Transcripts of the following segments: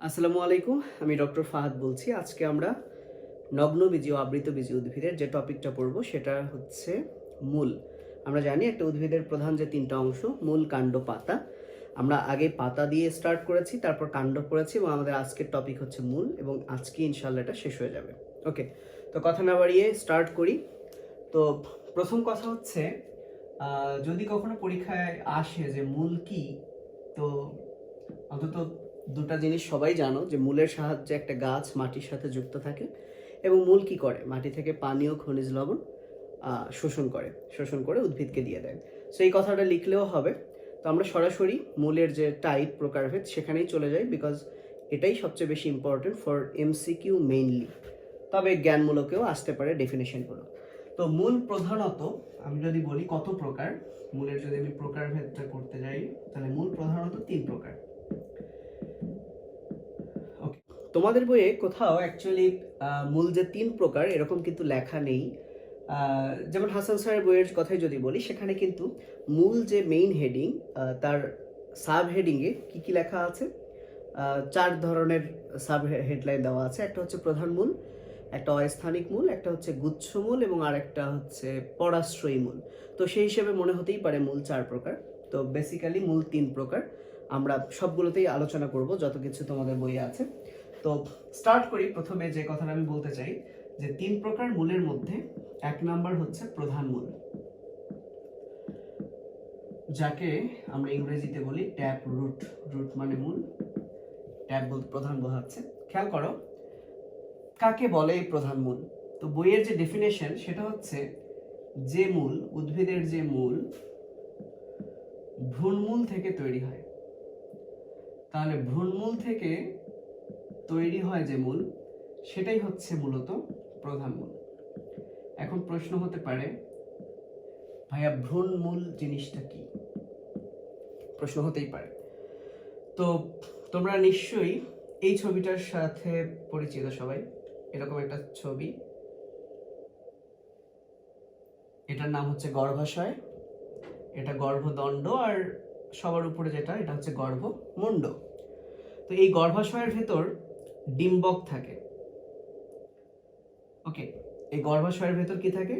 আসসালামু আলাইকুম, আমি ডক্টর ফাহাদ বলছি। আজকে আমরা নগ্নবীজি ও আবৃতবীজি উদ্ভিদের যে টপিকটা পড়ব সেটা হচ্ছে মূল। আমরা জানি একটা উদ্ভিদের প্রধান যে তিনটা অংশ, মূল, কাণ্ড, পাতা। আমরা আগে পাতা দিয়ে স্টার্ট করেছি, তারপর কাণ্ড পড়েছি এবং আমাদের আজকের টপিক হচ্ছে মূল, এবং আজকে ইনশাল্লাহ এটা শেষ হয়ে যাবে। ওকে, তো কথা না বাড়িয়ে স্টার্ট করি। তো প্রথম কথা হচ্ছে, যদি কখনো পরীক্ষায় আসে যে মূল কি, তো অন্তত দুটা জিনিস সবাই জানো যে মূলের সাহায্যে একটা গাছ মাটির সাথে যুক্ত থাকে, এবং মূল কি করে, মাটি থেকে পানি ও খনিজ লবণ শোষণ করে উদ্ভিদকে দিয়ে দেয়। সো এই কথাটা লিখলেও হবে। তো আমরা সরাসরি মূলের যে টাইপ, প্রকারভেদ, সেখানেই চলে যাই, বিকজ এটাই সবচেয়ে বেশি ইম্পর্টেন্ট ফর এমসিকিউ মেইনলি। তবে জ্ঞানমূলকেও আসতে পারে ডেফিনেশনগুলো। তো মূল প্রধানত আমি যদি বলি কত প্রকার, মূলের যদি আমি প্রকারভেদটা করতে যাই, তাহলে মূল প্রধানত 3 প্রকার। ওকে, তোমাদের বইয়ে কোথাও অ্যাকচুয়ালি মূল যে 3 প্রকার এরকম কিন্তু লেখা নেই। যেমন হাসান স্যারের বইয়ের কথাই যদি বলি, সেখানে কিন্তু মূল যে মেইন হেডিং, তার সাব হেডিংয়ে কী কী লেখা আছে, 4 ধরনের সাব হেডলাইন দেওয়া আছে। একটা হচ্ছে প্রধান মূল, একটা অস্থানিক মূল, একটা হচ্ছে গুচ্ছ মূল, এবং আরেকটা হচ্ছে পরাশ্রয়ী মূল। তো সেই হিসেবে মনে হতেই পারে মূল 4 প্রকার। তো বেসিক্যালি মূল 3 প্রকার। আমরা সবগুলোতেই আলোচনা করব যত কিছু তোমাদের বইয়ে আছে। তো স্টার্ট করি। প্রথমে যে কথাটা আমি বলতে চাই যে 3 প্রকার মূলের মধ্যে 1 নাম্বার হচ্ছে প্রধান মূল, যাকে আমরা ইংরেজিতে বলি ট্যাপ রুট। রুট মানে মূল, ট্যাপ বলতে প্রধান বোঝাচ্ছে। খেয়াল করো কাকে বলে এই প্রধান মূল। তো বইয়ের যে ডেফিনেশন সেটা হচ্ছে যে মূল, উদ্ভিদের যে মূল ভ্রূণমূল থেকে তৈরি হয়। তাহলে ভ্রূণমূল থেকে তৈরি হয় যে মূল, সেটাই হচ্ছে মূলত প্রধান মূল। এখন প্রশ্ন হতে পারে, ভাইয়া ভ্রূণমূল জিনিসটা কি? প্রশ্ন হতেই পারে। তো তোমরা নিশ্চয়ই এই ছবিটার সাথে পরিচিত সবাই। এরকম একটা ছবি, এটার নাম হচ্ছে গর্ভাশয়, এটা গর্ভদণ্ড, আর সবার উপরে যেটা, এটা হচ্ছে গর্ভমুণ্ড। তো এই গর্ভাশয়ের ভেতর ডিম্বক থাকে। ওকে, এই গর্ভাশয়ের ভেতর কি থাকে?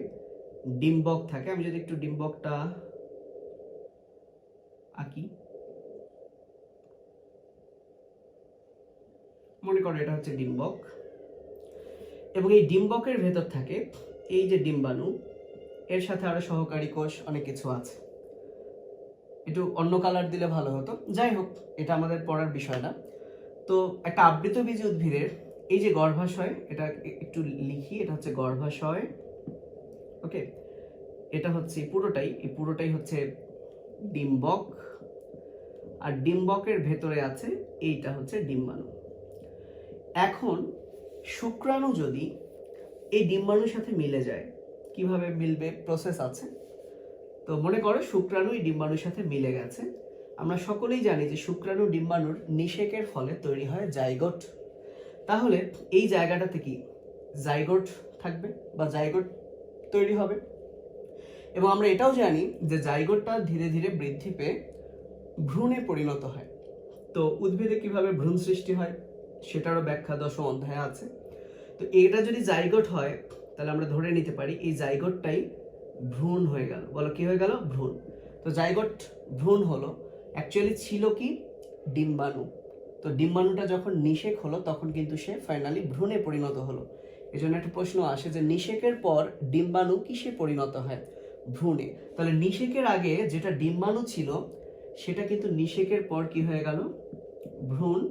ডিম্বক থাকে। আমি যদি একটু ডিম্বকটা আঁকি, মনে করো এটা হচ্ছে ডিম্বক, এবং এই ডিম্বকের ভেতর থাকে এই যে ডিম্বাণু, এর সাথে আরো সহকারী কোষ অনেক কিছু আছে। একটু অন্য কালার দিলে ভালো হতো, যাই হোক এটা আমাদের পড়ার বিষয় না। তো একটা আবৃতবীজী উদ্ভিদের এই যে গর্ভাশয়, এটা একটু লিখি, এটা হচ্ছে গর্ভাশয়। ওকে, এটা হচ্ছে এই পুরোটাই হচ্ছে ডিম্বক, আর ডিম্বকের ভেতরে আছে এইটা হচ্ছে ডিম্বাণু। এখন শুক্রাণু যদি এই ডিম্বাণুর সাথে মিলে যায়, কিভাবে মিলবে, প্রসেস আছে। তো মনে করো শুক্রাণু এই ডিম্বাণুর সাথে মিলে গেছে। আমরা সকলেই জানি যে শুক্রাণু ডিম্বাণুর নিষেকের ফলে তৈরি হয় জাইগোট। তাহলে এই জায়গাটাতে কি জাইগোট থাকবে বা জাইগোট তৈরি হবে, এবং আমরা এটাও জানি যে জাইগোটটা ধীরে ধীরে বৃদ্ধি পেয়ে ভ্রূণে পরিণত হয়। তো উদ্ভিদে কিভাবে ভ্রূণ সৃষ্টি হয় সেটারও ব্যাখ্যা 10ম অধ্যায়ে আছে। তো এটা যদি জাইগোট হয়, তাহলে আমরা ধরে নিতে পারি এই জাইগোটটাই ভ্রূণ হয়ে গেল। বলো কি হয়ে গেল? ভ্রূণ। তো জাইগোট ভ্রূণ হলো, অ্যাকচুয়ালি ছিল কি? ডিম্বাণু। তো ডিম্বাণুটা যখন নিষেক হলো, তখন কিন্তু সে ফাইনালি ভ্রূণে পরিণত হলো। এই জন্য একটা প্রশ্ন আসে যে নিষেকের পর ডিম্বাণু কিসে পরিণত হয়? ভ্রূণে। তাহলে নিষেকের আগে যেটা ডিম্বাণু ছিল, সেটা কিন্তু নিষেকের পর কি হয়ে গেল? ভ্রূণ।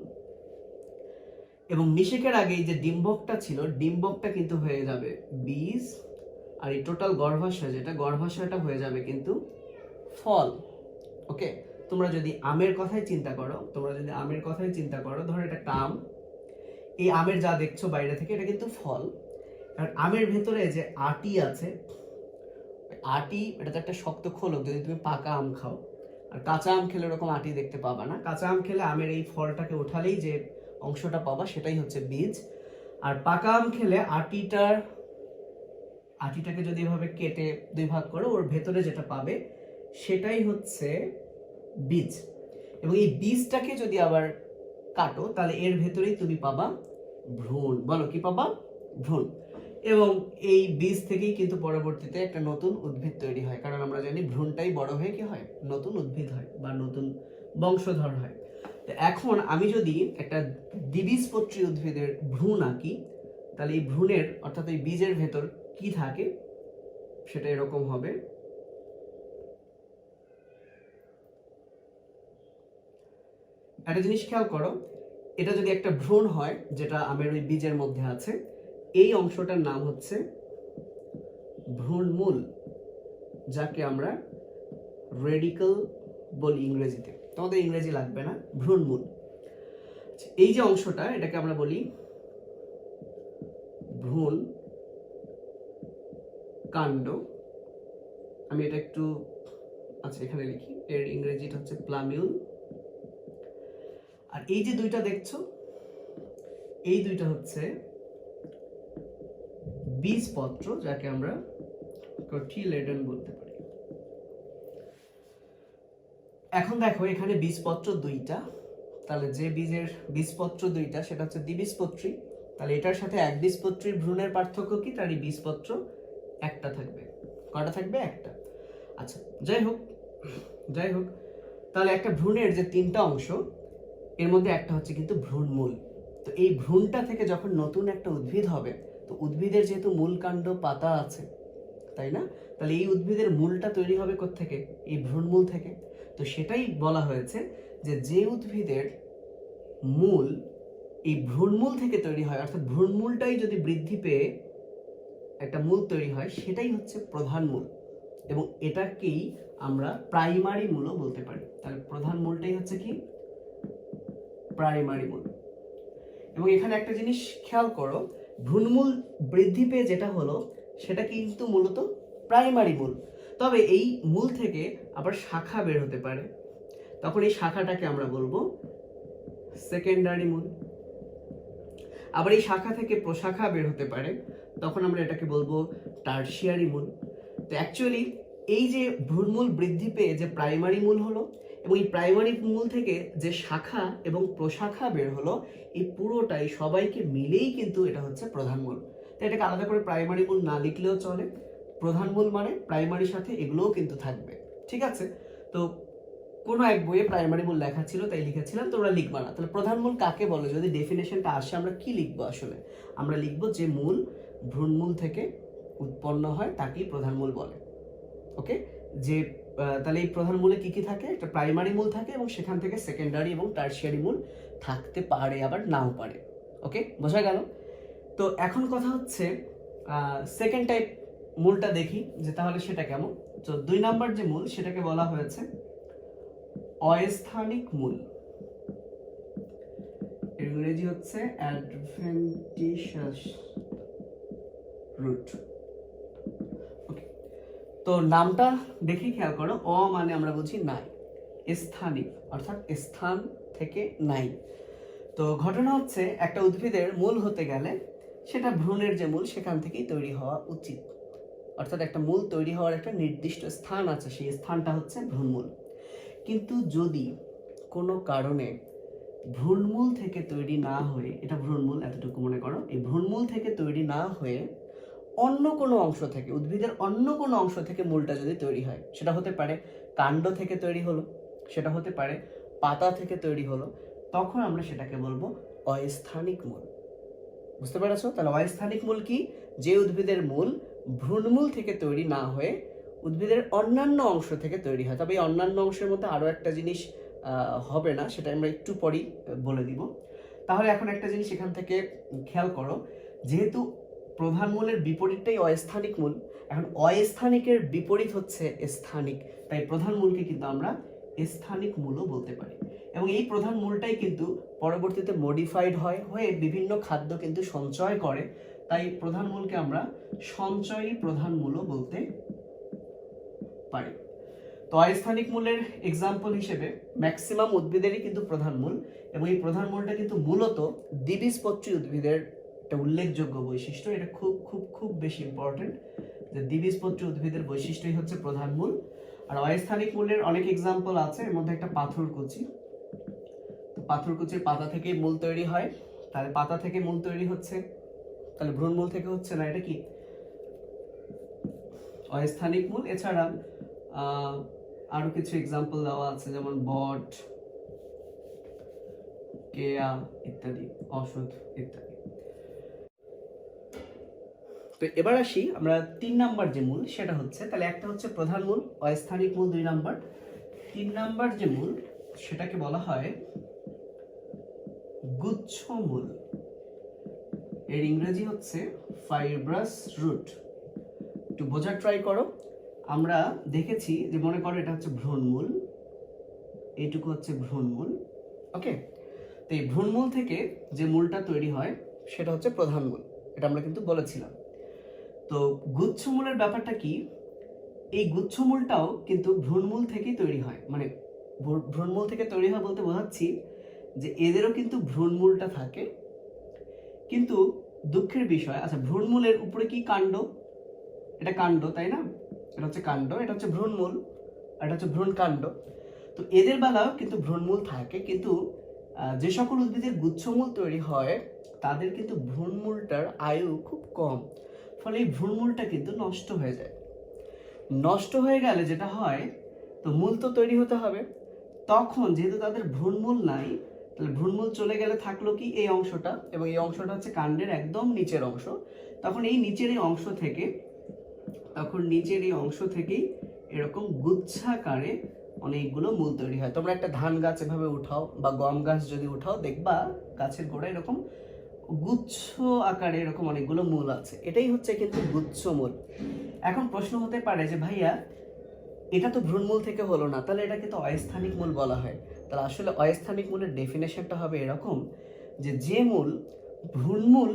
এবং নিষেকের আগে যে ডিম্বকটা ছিল, ডিম্বকটা কিন্তু হয়ে যাবে বীজ, আর এই টোটাল গর্ভাশয় যেটা, গর্ভাশয়টা হয়ে যাবে কিন্তু ফল। ওকে, তোমরা যদি আমের কথাই চিন্তা করো, ধরো এটা একটা আম, এই আমের যা দেখছো বাইরে থেকে, এটা কিন্তু ফল। আর আমের ভেতরে যে আটি আছে, আটি, এটা তো একটা শক্ত খোলক। যদি তুমি পাকা আম খাও, আর কাঁচা আম খেলে এরকম আটি দেখতে পাবা না। কাঁচা আম খেলে আমের এই ফলটাকে উঠালেই যে অংশটা পাবা সেটাই হচ্ছে বীজ, আর পাকা আম খেলে আটিটাকে যদি এভাবে কেটে 2 ভাগ করো, ওর ভেতরে যেটা পাবে সেটাই হচ্ছে বীজ। এবং এই বীজটাকে যদি আবার কাটো তাহলে এর ভেতরেই তুমি পাবা ভ্রূণ। বলো কি পাবা? ভ্রূণ। এবং এই বীজ থেকেই কিন্তু পরবর্তীতে একটা নতুন উদ্ভিদ তৈরি হয়, কারণ আমরা জানি ভ্রূণটাই বড় হয়ে কি হয়, নতুন উদ্ভিদ হয় বা নতুন বংশধর হয়। তো এখন আমি যদি একটা দ্বিবীজপত্রী উদ্ভিদের ভ্রূণ আঁকি, তাহলে এই ভ্রূণের অর্থাৎ এই বীজের ভেতর কি থাকে সেটা এরকম হবে। একটা জিনিস খেয়াল করো, এটা যদি একটা ভ্রূণ হয় যেটা আমের ওই বীজের মধ্যে আছে, এই অংশটার নাম হচ্ছে ভ্রূণমূল, যাকে আমরা রেডিকেল বলি ইংরেজিতে। তোমাদের ইংরেজি লাগবে না, ভ্রূণমূল। এই যে অংশটা, এটাকে আমরা বলি ভ্রূণ কাণ্ড। আমি এটা একটু আচ্ছা এখানে লিখি, এর ইংরেজিটা হচ্ছে প্লামিউল। আর এই যে দুইটা দেখছো, এই দুইটা হচ্ছে বীজপত্র, যাকে আমরা কোটিলেডন বলতে পারি। এখন দেখো এখানে বীজপত্র দুইটা, তাহলে যে বীজের বীজপত্র দুইটা সেটা হচ্ছে দ্বিবীজপত্রী। তাহলে এটার সাথে একবীজপত্রীর ভ্রূণের পার্থক্য কি? তার বীজপত্র একটা থাকবে। কয়টা থাকবে? একটা। আচ্ছা যাই হোক, তাহলে একটা ভ্রূণের যে তিনটা অংশ, এর মধ্যে একটা হচ্ছে কিন্তু ভ্রূণমূল। তো এই ভ্রূণটা থেকে যখন নতুন একটা উদ্ভিদ হবে, তো উদ্ভিদের যেহেতু মূল কাণ্ড পাতা আছে, তাই না? তাহলে এই উদ্ভিদের মূলটা তৈরি হবে কোত্থেকে? এই ভ্রূণমূল থেকে। তো সেটাই বলা হয়েছে যে উদ্ভিদের মূল এই ভ্রূণমূল থেকে তৈরি হয়, অর্থাৎ ভ্রূণমূলটাই যদি বৃদ্ধি পেয়ে একটা মূল তৈরি হয়, সেটাই হচ্ছে প্রধান মূল। এবং এটাকেই আমরা প্রাইমারি মূলও বলতে পারি। তাহলে প্রধান মূলটাই হচ্ছে কি? প্রাইমারি মূল। এবং এখানে একটা জিনিস খেয়াল করো, ভ্রূণমূল বৃদ্ধি পেয়ে যেটা হলো সেটা কিন্তু মূলত প্রাইমারি মূল। তবে এই মূল থেকে আবার শাখা বের হতে পারে, তখন এই শাখাটাকে আমরা বলবো সেকেন্ডারি মূল। আবার এই শাখা থেকে প্রশাখা বের হতে পারে, তখন আমরা এটাকে বলবো টারশিয়ারি মূল। তো অ্যাকচুয়ালি এই যে ভ্রূণমূল বৃদ্ধি পেয়ে যে প্রাইমারি মূল হলো, এবং এই প্রাইমারি মূল থেকে যে শাখা এবং প্রশাখা বের হলো, এই পুরোটাই সবাইকে মিলেই কিন্তু এটা হচ্ছে প্রধান মূল। তো এটাকে আলাদা করে প্রাইমারি মূল না লিখলেও চলে, প্রধান মূল মানে প্রাইমারির সাথে এগুলোও কিন্তু থাকবে। ঠিক আছে? তো কোনো এক বইয়ে প্রাইমারি মূল লেখা ছিল তাই লিখেছিলাম, তোমরা লিখবা না। তাহলে প্রধান মূল কাকে বলে? যদি ডেফিনেশনটা আসে আমরা কি লিখবো? আসলে আমরা লিখবো যে মূল ভ্রূণমূল থেকে উৎপন্ন হয় তাকেই প্রধান মূল বলে। ওকে? যে তাহলে এই প্রধান মূলে কি কি থাকে? একটা প্রাইমারি মূল থাকে এবং সেখান থেকে সেকেন্ডারি এবং টারশিয়ারি মূল থাকতে পারে, আবার নাও পারে। ওকে, বোঝা গেল? তো এখন কথা হচ্ছে সেকেন্ড টাইপ মূলটা দেখি যে তাহলে সেটা কেমন। তো 2 নাম্বার যে মূল সেটাকে বলা হয়েছে অস্থানিক মূল। ইংরেজি হচ্ছে অ্যাডভেন্টিশাস রুট। ওকে, তো নামটা দেখি খেয়াল করো। অ মানে আমরা বুঝি নাই, স্থানিক অর্থাৎ স্থান থেকে নাই। তো ঘটনা হচ্ছে একটা উদ্ভিদের মূল হতে গেলে সেটা ভ্রূণের যে মূল সেখান থেকেই তৈরি হওয়া উচিত, অর্থাৎ একটা মূল তৈরি হওয়ার একটা নির্দিষ্ট স্থান আছে, সেই স্থানটা হচ্ছে ভ্রূণমূল। কিন্তু যদি কোনো কারণে ভ্রূণমূল থেকে তৈরি না হয়ে, এটা ভ্রূণমূল এতটুকু মনে করো, এই ভ্রূণমূল থেকে তৈরি না হয়ে অন্য কোনো অংশ থেকে, উদ্ভিদের অন্য কোনো অংশ থেকে মূলটা যদি তৈরি হয়, সেটা হতে পারে কাণ্ড থেকে তৈরি হলো, সেটা হতে পারে পাতা থেকে তৈরি হলো, তখন আমরা সেটাকে বলবো অস্থানিক মূল। বুঝতে পেরেছো? তাহলে অস্থানিক মূল কি? যে উদ্ভিদের মূল ভ্রূণমূল থেকে তৈরি না হয়ে উদ্ভিদের অন্যান্য অংশ থেকে তৈরি হয়। তবে এই অন্যান্য অংশের মধ্যে আরো একটা জিনিস হবে না, সেটা আমরা একটু পরেই বলে দিব। তাহলে এখন একটা জিনিস এখান থেকে খেয়াল করো, যেহেতু প্রধান মূলের বিপরীতটাই অস্থানিক মূল, এখন অস্থানিকের বিপরীত হচ্ছে স্থানিক, তাই প্রধান মূলকে কিন্তু আমরা স্থানিক মূলও বলতে পারি। এবং এই প্রধান মূলটাই কিন্তু পরবর্তীতে মডিফাইড হয়ে বিভিন্ন খাদ্য কিন্তু সঞ্চয় করে, তাই প্রধান মূলকে আমরা সঞ্চয়ী প্রধান মূলও বলতে পারি। তো অস্থানিক মূলের এক্সাম্পল হিসেবে ম্যাক্সিমাম উদ্ভিদেরই কিন্তু প্রধান মূল, এবং এই প্রধান মূলটা কিন্তু মূলত দ্বিবীজপত্রী উদ্ভিদের একটা উল্লেখযোগ্য বৈশিষ্ট্য। এটা খুব খুব খুব বেশি ইম্পর্টেন্ট যে দ্বিবীজপত্রী উদ্ভিদের বৈশিষ্ট্যই হচ্ছে প্রধান মূল। আর অস্থানিক মূলের অনেক এক্সাম্পল আছে, এর মধ্যে একটা পাথরকুচি। তো পাথরকুচির পাতা থেকে মূল তৈরি হয়, তাহলে পাতা থেকে মূল তৈরি হচ্ছে, তাহলে ভ্রূণমূল থেকে হচ্ছে না, এটা কি অস্থানিক মূল। এছাড়া আরো কিছু এক্সাম্পল দেওয়া আছে, যেমন বট, কেয়া ইত্যাদি, ওষুধ ইত্যাদি। তো এবার আসি আমরা 3 নাম্বার যে মূল সেটা হচ্ছে, তাহলে একটা হচ্ছে প্রধান মূল, অস্থানিক মূল 2 নাম্বার। 3 নাম্বার যে মূল সেটাকে বলা হয় গুচ্ছ মূল, এর ইংরেজি হচ্ছে ফাইব্রাস রুট। একটু বোঝার ট্রাই করো। আমরা দেখেছি যে মনে করো এটা হচ্ছে ভ্রূণমূল, এইটুকু হচ্ছে ভ্রূণমূল, ওকে। তো এই ভ্রূণমূল থেকে যে মূলটা তৈরি হয় সেটা হচ্ছে প্রধান মূল, এটা আমরা কিন্তু বলেছিলাম। তো গুচ্ছমূলের ব্যাপারটা কি, এই গুচ্ছমূলটাও কিন্তু ভ্রূণমূল থেকেই তৈরি হয়, মানে ভ্রূণমূল থেকে তৈরি হয় বলতে বোঝাচ্ছি যে এদেরও কিন্তু ভ্রূণমূলটা থাকে। কিন্তু দুঃখের বিষয়, আচ্ছা ভ্রূণমূলের উপরে কি কাণ্ড, এটা কাণ্ড তাই না, এটা হচ্ছে কাণ্ড, এটা হচ্ছে ভ্রূণমূল, এটা হচ্ছে ভ্রূণকাণ্ড। তো এদের বেলাও কিন্তু ভ্রূণমূল থাকে, কিন্তু যে সকল উদ্ভিদের গুচ্ছমূল তৈরি হয় তাদের কিন্তু ভ্রূণমূলটার আয়ু খুব কম, ফলে এই ভ্রূণমূলটা কিন্তু নষ্ট হয়ে যায়। নষ্ট হয়ে গেলে যেটা হয়, তো মূল তো তৈরি হতে হবে, তখন যেহেতু তাদের ভ্রূণমূল নাই, তাহলে ভ্রূণমূল চলে গেলে থাকলো কি এই অংশটা, এবং এই অংশটা হচ্ছে কাণ্ডের একদম নিচের অংশ। তখন এই নিচের এই অংশ থেকেই এরকম গুচ্ছাকারে অনেকগুলো মূল তৈরি হয়। তোমরা একটা ধান গাছ এভাবে উঠাও বা গম গাছ যদি উঠাও, দেখবা গাছের গোড়ায় এরকম গুচ্ছ আকারে এরকম অনেকগুলো মূল আছে, এটাই হচ্ছে কিন্তু গুচ্ছ মূল। এখন প্রশ্ন হতে পারে যে ভাইয়া এটা তো ভ্রূণমূল থেকে হলো না, তাহলে এটাকে তো অস্থানিক মূল বলা হয়। তাহলে আসলে অস্থানিক মূলের ডেফিনেশনটা হবে এরকম, যে মূল ভ্রূণমূল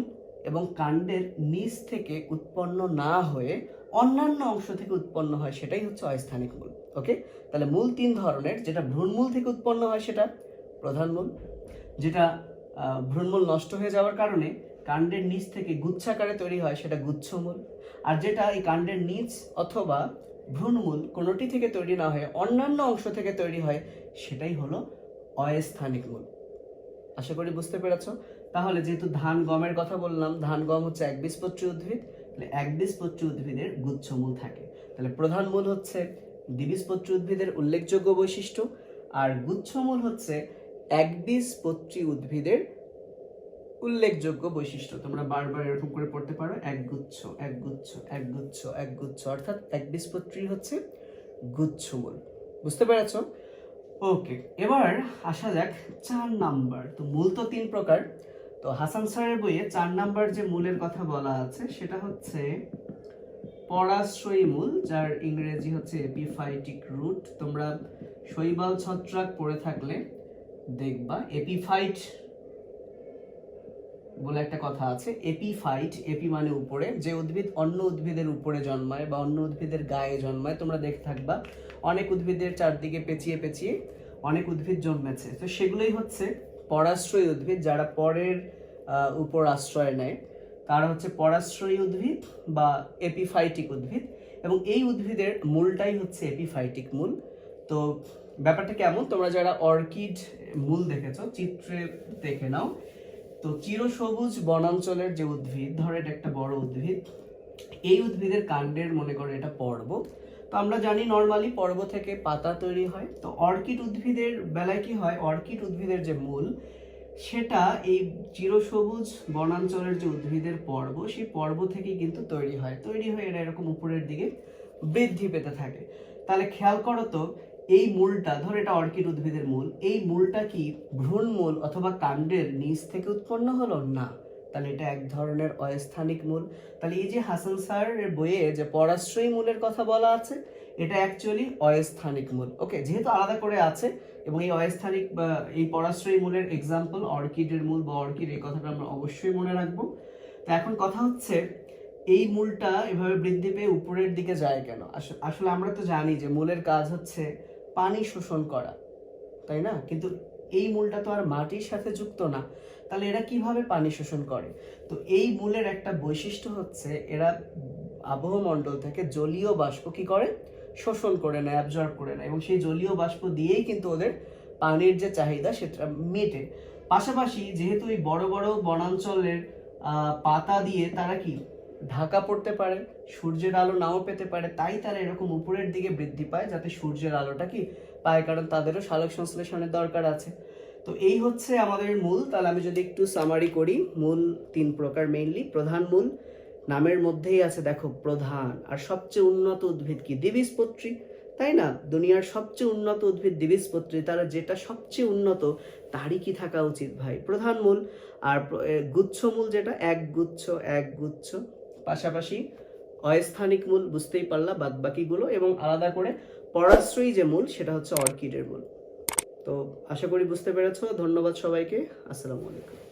এবং কাণ্ডের নিচ থেকে উৎপন্ন না হয়ে অন্যান্য অংশ থেকে উৎপন্ন হয়, সেটাই হচ্ছে অস্থানিক মূল, ওকে। তাহলে মূল 3 ধরনের, যেটা ভ্রূণমূল থেকে উৎপন্ন হয় সেটা প্রধান মূল, যেটা ভ্রূণমূল নষ্ট হয়ে যাওয়ার কারণে কাণ্ডের নিচ থেকে গুচ্ছাকারে তৈরি হয় সেটা গুচ্ছমূল, আর যেটা এই কাণ্ডের নিচ অথবা ভ্রূণমূল কোনোটি থেকে তৈরি না হয়ে অন্যান্য অংশ থেকে তৈরি হয় সেটাই হলো অস্থানিক মূল। আশা করি বুঝতে পেরেছো। তাহলে যেহেতু ধান গমের কথা বললাম, ধান গম হচ্ছে একবীজপত্রী উদ্ভিদ, তাহলে একবীজপত্রী উদ্ভিদের গুচ্ছমূল থাকে। তাহলে প্রধান মূল হচ্ছে দ্বিবীজপত্রী উদ্ভিদের উল্লেখযোগ্য বৈশিষ্ট্য, আর গুচ্ছমূল হচ্ছে একবীজপত্রী উদ্ভিদের উল্লেখযোগ্য বৈশিষ্ট্য। তোমরা বারবার এরকম করে পড়তে পারো, একগুচ্ছ একগুচ্ছ একগুচ্ছ একগুচ্ছ, অর্থাৎ একবীজপত্রী হচ্ছে গুচ্ছমূল। বুঝতে পেরেছো? ওকে, এবার আসা যাক 4 নাম্বার। তো মূল তো 3 প্রকার, তো হাসান স্যারের বইয়ে 4 নাম্বার যে মূলের কথা বলা আছে সেটা হচ্ছে পরাশ্রয়ী মূল, যার ইংরেজি হচ্ছে এপিফাইটিক রুট। তোমরা শৈবাল ছত্রাক পড়ে থাকলে দেখবা এপিফাইট বলে একটা কথা আছে। এপিফাইট, এপি মানে উপরে, যে উদ্ভিদ অন্য উদ্ভিদের উপরে জন্মায় বা অন্য উদ্ভিদের গায়ে জন্মায়, তোমরা দেখে থাকবা অনেক উদ্ভিদের চারদিকে পেঁচিয়ে পেঁচিয়ে অনেক উদ্ভিদ জন্মেছে, তো সেগুলোই হচ্ছে পরাশ্রয়ী উদ্ভিদ। যারা পরের উপর আশ্রয় নেয় তারা হচ্ছে পরাশ্রয়ী উদ্ভিদ বা এপিফাইটিক উদ্ভিদ, এবং এই উদ্ভিদের মূলটাই হচ্ছে এপিফাইটিক মূল। তো ব্যাপারটা কেমন, তোমরা যারা অর্কিড মূল দেখেছো চিত্রে দেখে নাও। তো চিরসবুজ বনাঞ্চলের যে উদ্ভিদ, ধরো এটা একটা বড় উদ্ভিদ, এই উদ্ভিদের কাণ্ডের মনে করো এটা পর্ব। তো আমরা জানি নর্মালি পর্ব থেকে পাতা তৈরি হয়। তো অর্কিড উদ্ভিদের বেলায় কি হয়, অর্কিড উদ্ভিদের যে মূল সেটা এই চিরসবুজ বনাঞ্চলের যে উদ্ভিদের পর্ব, সেই পর্ব থেকেই কিন্তু তৈরি হয় এটা এরকম উপরের দিকে বৃদ্ধি পেতে থাকে। তাহলে খেয়াল করো তো, এই মূলটা, ধর এটা অর্কিড উদ্ভিদের মূল, এই মূলটা কি ভ্রূণমূল অথবা কাণ্ডের নিচ থেকে উৎপন্ন হলো না, তাহলে এটা এক ধরনের অস্থানিক মূল। তাহলে এই যে হাসান স্যারের বইয়ে যে পরাশ্রয়ী মূলের কথা বলা আছে, এটা অ্যাকচুয়ালি অস্থানিক মূল, ওকে। যেহেতু আলাদা করে আছে, এবং এই অস্থানিক বা এই পরাশ্রয়ী মূলের এক্সাম্পল অর্কিডের মূল বা অর্কিড, এই কথাটা আমরা অবশ্যই মনে রাখবো। তো এখন কথা হচ্ছে এই মূলটা এভাবে বৃদ্ধি পেয়ে উপরের দিকে যায় কেন? আসলে আমরা তো জানি যে মূলের কাজ হচ্ছে পানি শোষণ করা, তাই না? কিন্তু এই মূলটা তো আর মাটির সাথে যুক্ত না, তাহলে এরা কিভাবে পানি শোষণ করে? তো এই মূলের একটা বৈশিষ্ট্য হচ্ছে এরা আবহমণ্ডল থেকে জলীয় বাষ্প কি করে, শোষণ করে নেয়, অ্যাবজর্ব করে নেয়, এবং সেই জলীয় বাষ্প দিয়েই কিন্তু ওদের পানির যে চাহিদা সেটা মেটে। পাশাপাশি যেহেতু এই বড় বড় বনাঞ্চলের পাতা দিয়ে তারা কি ঢাকা পড়তে পারে, সূর্যের আলো নাও পেতে পারে, তাই তারা এরকম উপরের দিকে বৃদ্ধি পায় যাতে সূর্যের আলোটা কি পায়, কারণ তাদেরও সালোক সংশ্লেষণের দরকার আছে। তো এই হচ্ছে আমাদের মূল। তাহলে আমি যদি একটু সামারি করি, মূল 3 প্রকার মেইনলি। প্রধান মূল, নামের মধ্যেই আছে দেখো প্রধান। আর সবচেয়ে উন্নত উদ্ভিদ কি? দ্বিবীজপত্রী, তাই না? দুনিয়ার সবচেয়ে উন্নত উদ্ভিদ দ্বিবীজপত্রী, তারা যেটা সবচেয়ে উন্নত তারই কি থাকা উচিত ভাই? প্রধান মূল। আর গুচ্ছ মূল যেটা এক গুচ্ছ। পাশাপাশি অস্থানিক মূল বুঝতেই পারলা, বাদ বাকিগুলো। এবং আলাদা করে পরাশ্রয়ী যে মূল সেটা হচ্ছে অর্কিডের মূল। তো আশা করি বুঝতে পেরেছো। ধন্যবাদ সবাইকে। আসসালামু আলাইকুম।